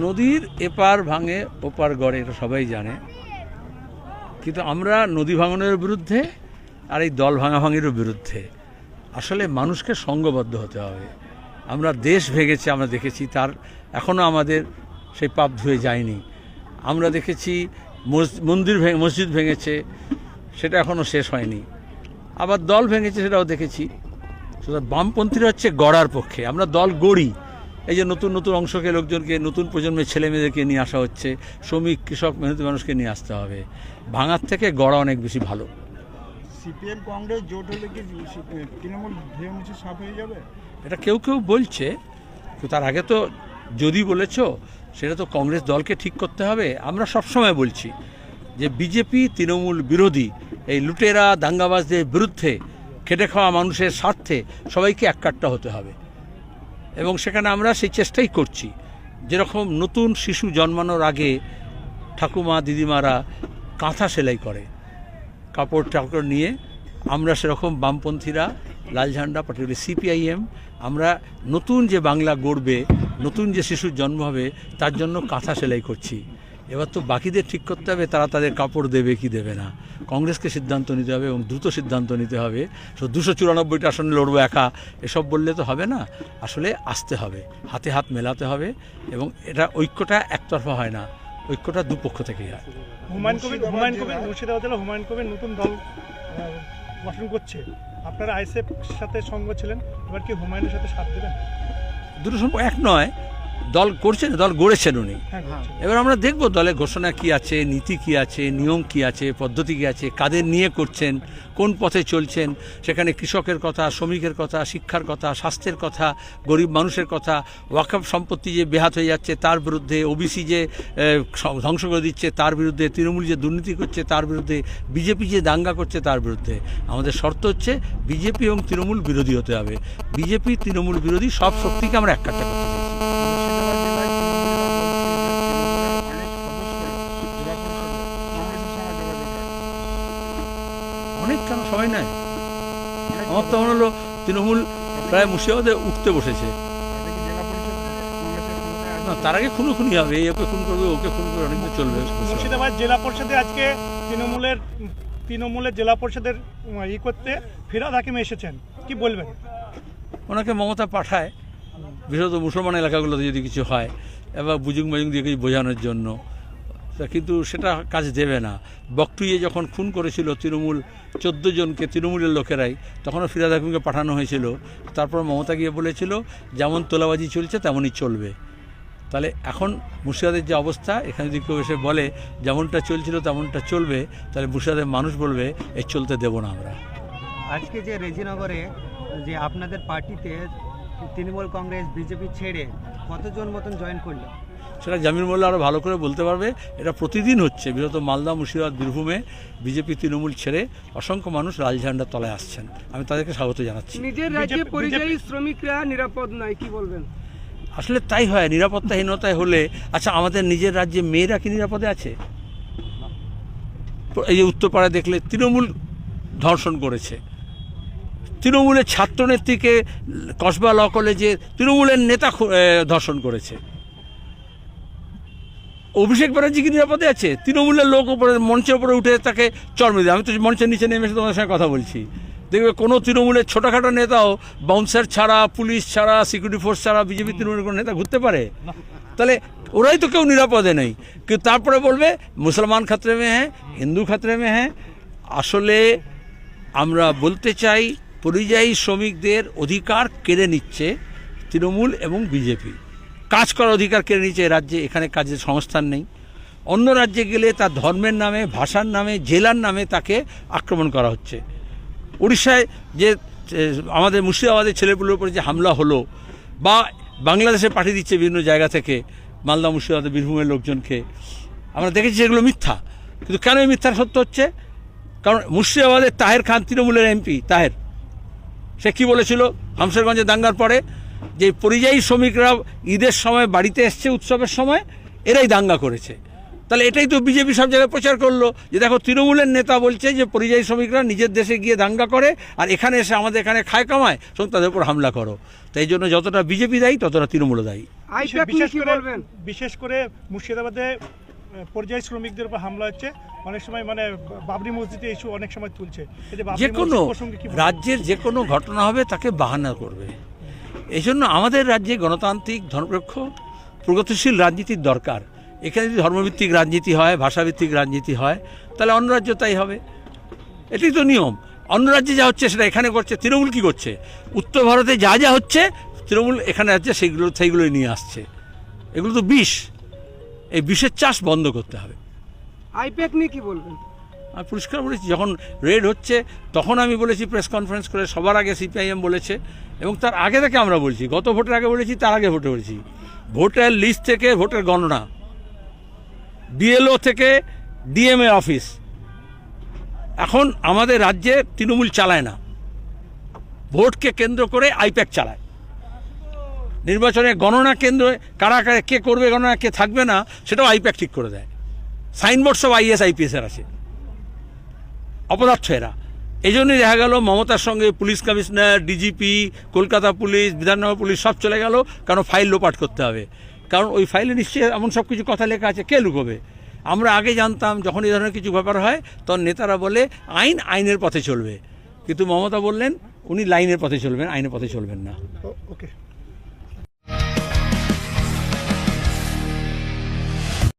নদীর এপার ভাঙে ওপার গড়ে, এটা সবাই জানে। কিন্তু আমরা নদী ভাঙনের বিরুদ্ধে আর এই দল ভাঙাভাঙিরও বিরুদ্ধে। আসলে মানুষকে সঙ্গবদ্ধ হতে হবে। আমরা দেশ ভেঙেছে, আমরা দেখেছি, তার এখনও আমাদের সেই পাপ ধুয়ে যায়নি। আমরা দেখেছি মসজিদ ভেঙেছে, সেটা এখনও শেষ হয়নি। আবার দল ভেঙেছে, সেটাও দেখেছি। সুতরাং বামপন্থীরা হচ্ছে গড়ার পক্ষে, আমরা দল গড়ি। এই যে নতুন নতুন অংশকে, লোকজনকে, নতুন প্রজন্মের ছেলেমেয়েদেরকে নিয়ে আসা হচ্ছে, শ্রমিক, কৃষক, মেহনতি মানুষকে নিয়ে আসতে হবে। ভাঙার থেকে গড়া অনেক বেশি ভালো। সিপিএম কংগ্রেস জোট হলে কি তৃণমূল ধেয়ে মুছে সাফ হয়ে যাবে? এটা কেউ কেউ বলছে, কিন্তু তার আগে তো যদি বলেছ, সেটা তো কংগ্রেস দলকে ঠিক করতে হবে। আমরা সবসময় বলছি যে বিজেপি তৃণমূল বিরোধী এই লুটেরা দাঙ্গাবাজদের বিরুদ্ধে খেটে খাওয়া মানুষের স্বার্থে সবাইকে এককাট্টা হতে হবে, এবং সেখানে আমরা সেই চেষ্টাই করছি। যেরকম নতুন শিশু জন্মানোর আগে ঠাকুমা দিদিমারা কাঁথা সেলাই করে, কাপড় টাপড় নিয়ে, আমরা সেরকম বামপন্থীরা, লাল ঝান্ডা, পার্টিকুলার সিপিআইএম, আমরা নতুন যে বাংলা গড়বে, নতুন যে শিশুর জন্ম হবে, তার জন্য কাঁথা সেলাই করছি। এবার তো বাকিদের ঠিক করতে হবে তারা তাদের কাপড় দেবে কি দেবে না। কংগ্রেসকে সিদ্ধান্ত নিতে হবে, এবং দ্রুত সিদ্ধান্ত নিতে হবে। 294টা আসনে লড়বো একা, এসব বললে তো হবে না। আসলে আসতে হবে, হাতে হাত মেলাতে হবে, এবং এটা ঐক্যটা একতরফা হয় না, ঐক্যটা দুপক্ষ থেকেই হয়। হুমায়ুন কবির মুর্শিদাবাদ জেলা হুমায়ুন কবির নতুন দল গঠন করছে, আপনারা আইএসএফ সাথে সঙ্গ ছিলেন, এবার কি হুমায়ুনের সাথে সাথ দেবেন? দুটো সম্পর্ক এক নয়, দল করছেন, দল গড়েছেন উনি। এবার আমরা দেখব দলের ঘোষণা কি আছে, নীতি কি আছে, নিয়ম কি আছে, পদ্ধতি কি আছে, কাদের নিয়ে করছেন, কোন পথে চলছেন। সেখানে কৃষকের কথা, শ্রমিকের কথা, শিক্ষার কথা, স্বাস্থ্যের কথা, গরিব মানুষের কথা, ওয়াকফ সম্পত্তি যে বেহাত হয়ে যাচ্ছে তার বিরুদ্ধে, ওবিসি যে ধ্বংস করে দিচ্ছে তার বিরুদ্ধে, তৃণমূল যে দুর্নীতি করছে তার বিরুদ্ধে, বিজেপি যে দাঙ্গা করছে তার বিরুদ্ধে। আমাদের শর্ত হচ্ছে বিজেপি এবং তৃণমূল বিরোধী হতে হবে। বিজেপি তৃণমূল বিরোধী সব শক্তিকে আমরা এককাট্টা করতে চাইছি। অনেক কেন সময় নেয়? আমার তো মনে হলো তৃণমূল প্রায় মুর্শিদাবাদে উঠতে বসেছে। না, তার আগে খুনোখুনি হবে, একে খুন করবে, ওকে খুন করবে, অনেকদিন চলবে। মুর্শিদাবাদ জেলা পরিষদে আজকে তৃণমূলের জেলা পরিষদের করতে ফিরহাদ হাকিম এসেছেন, কি বলবেন? ওনাকে মমতা পাঠায় বিশেষত মুসলমান এলাকাগুলোতে যদি কিছু হয়, এবার বুজুং দিয়ে কিছু বোঝানোর জন্য, কিন্তু সেটা কাজ দেবে না। বকটুইয়ে যখন খুন করেছিল তৃণমূল 14 জনকে, তৃণমূলের লোকেরাই, তখনও ফিরহাদ হাকিমকে পাঠানো হয়েছিল। তারপর মমতা গিয়ে বলেছিল যেমন তোলাবাজি চলছে তেমনই চলবে। তাহলে এখন মুর্শিদাবাদের যে অবস্থা, এখানে যদি কেউ এসে বলে যেমনটা চলছিল তেমনটা চলবে, তাহলে মুর্শিদাবাদের মানুষ বলবে এই চলতে দেব না আমরা। আজকে যে রেজিনগরে যে আপনাদের পার্টিতে তৃণমূল কংগ্রেস বিজেপি ছেড়ে কতজন মতন জয়েন করলো, সেটা জামির মোল্লা আরও ভালো করে বলতে পারবে। এটা প্রতিদিন হচ্ছে, বিশেষত মালদা, মুর্শিদাবাদ, বীরভূমে বিজেপি তৃণমূল ছেড়ে অসংখ্য মানুষ লাল ঝান্ডার তলায় আসছেন। আমি তাদেরকে স্বাগত জানাচ্ছি। নিজের রাজ্যে পরিযায়ী শ্রমিকরা নিরাপদ নয়, কি বলবেন? আসলে তাই হয়, নিরাপত্তাহীনতায় হলে। আচ্ছা, আমাদের নিজের রাজ্যে মেয়েরা কি নিরাপদে আছে? এই যে উত্তরপাড়ায় দেখলে তৃণমূল ধর্ষণ করেছে, তৃণমূলের ছাত্রনেত্রীকে কসবা ল কলেজে তৃণমূলের নেতা ধর্ষণ করেছে। অভিষেক ব্যানার্জি কি নিরাপদে আছে? তৃণমূলের লোক উপরে মঞ্চের উপরে উঠে তাকে চড় মেরে দেয়। আমি তো মঞ্চের নিচে নেমে এসে তোমাদের সঙ্গে কথা বলছি, দেখবে কোনো তৃণমূলের ছোটোখাটো নেতাও বাউন্সার ছাড়া, পুলিশ ছাড়া, সিকিউরিটি ফোর্স ছাড়া বিজেপি তৃণমূলের কোনো নেতা ঘুরতে পারে? তাহলে ওরাই তো কেউ নিরাপদে নেই। কিন্তু তারপরে বলবে মুসলমান খাতরে মে হ্যাঁ, হিন্দু খাতরে মে হ্যাঁ। আসলে আমরা বলতে চাই, পরিযায়ী শ্রমিকদের অধিকার কেড়ে নিচ্ছে তৃণমূল এবং বিজেপি। কাজ করার অধিকার কেড়ে নিচ্ছে রাজ্যে, এখানে কাজের সংস্থান নেই। অন্য রাজ্যে গেলে তার ধর্মের নামে, ভাষার নামে, জেলার নামে তাকে আক্রমণ করা হচ্ছে। উড়িষ্যায় যে আমাদের মুর্শিদাবাদের ছেলেপুলের উপরে যে হামলা হলো, বা বাংলাদেশে পাঠিয়ে দিচ্ছে বিভিন্ন জায়গা থেকে মালদা, মুর্শিদাবাদের, বীরভূমের লোকজনকে, আমরা দেখেছি সেগুলো মিথ্যা। কিন্তু কেন এই মিথ্যার সত্য হচ্ছে? কারণ মুর্শিদাবাদের তাহের খান, তৃণমূলের এমপি তাহের, সে কী বলেছিল হামশেরগঞ্জে দাঙ্গার পরে, যে পরিযায়ী শ্রমিকরা ঈদের সময় বাড়িতে এসছে, উৎসবের সময়, এরাই দাঙ্গা করেছে। তাহলে এটাই তো বিজেপি সব জায়গায় প্রচার করলো, যে দেখো তৃণমূলের নেতা বলছে যে পরিযায়ী শ্রমিকরা নিজের দেশে গিয়ে দাঙ্গা করে, আর এখানে এসে আমাদের এখানে খায় কামায়, এবং তাদের উপর হামলা করো। তাই জন্য যতটা বিজেপি দায়ী ততটা তৃণমূল দায়ী। আইপ্যাক নিয়ে কি বলবেন? বিশেষ করে মুর্শিদাবাদে পরিযায়ী শ্রমিকদের উপর হামলা হচ্ছে, অনেক সময় মানে বাবরি মসজিদে ইস্যু অনেক সময় তুলছে। এই যে বাবরি যে কোনো মসজিদ প্রসঙ্গে কি বলবেন? রাজ্যের যে কোনো ঘটনা হবে তাকে বাহানা করবে। এই জন্য আমাদের রাজ্যে গণতান্ত্রিক ধর্মনিরপেক্ষ প্রগতিশীল রাজনীতির দরকার। এখানে যদি ধর্মভিত্তিক রাজনীতি হয়, ভাষাভিত্তিক রাজনীতি হয়, তাহলে অন্য রাজ্য তাই হবে। এটাই তো নিয়ম। অন্য রাজ্যে যা হচ্ছে সেটা এখানে করছে। তৃণমূল কি করছে? উত্তর ভারতে যা যা হচ্ছে তৃণমূল এখানে আছে সেইগুলোই নিয়ে আসছে। এগুলো তো বিষ। এই বিষের চাষ বন্ধ করতে হবে। আইপ্যাক নিয়ে কি বলবেন? আমি পরিষ্কার বলেছি, যখন রেড হচ্ছে তখন আমি বলেছি প্রেস কনফারেন্স করে, সবার আগে সিপিআইএম বলেছে এবং তার আগে থেকে আমরা বলছি, গত ভোটের আগে বলেছি, তার আগে ভোটে বলেছি। ভোটার লিস্ট থেকে ভোটের গণনা, বিএলও থেকে ডিএমএ অফিস, এখন আমাদের রাজ্যে তৃণমূল চালায় না, ভোটকে কেন্দ্র করে আইপ্যাক চালায়। নির্বাচনে গণনা কেন্দ্র কারা কারা কে করবে গণনা, কে থাকবে না, সেটাও আইপ্যাক ঠিক করে দেয়। সাইনবোর্ড সব আইএস আইপিএসের আছে, অপদার্থ এরা। এই জন্যই দেখা গেল মমতার সঙ্গে police commissioner, DGP, Kolkata police, Bidhannagar police সব চলে গেল, কারণ ফাইল লোপাট করতে হবে। কারণ ওই ফাইলে নিশ্চয়ই এমন সব কিছু কথা লেখা আছে, কে লুকোবে? আমরা আগে জানতাম যখন এই ধরনের কিছু ব্যাপার হয় তখন নেতারা বলে আইনের পথে চলবে, কিন্তু মমতা বললেন উনি লাইনের পথে চলবেন, আইনের পথে চলবেন না। ওকে।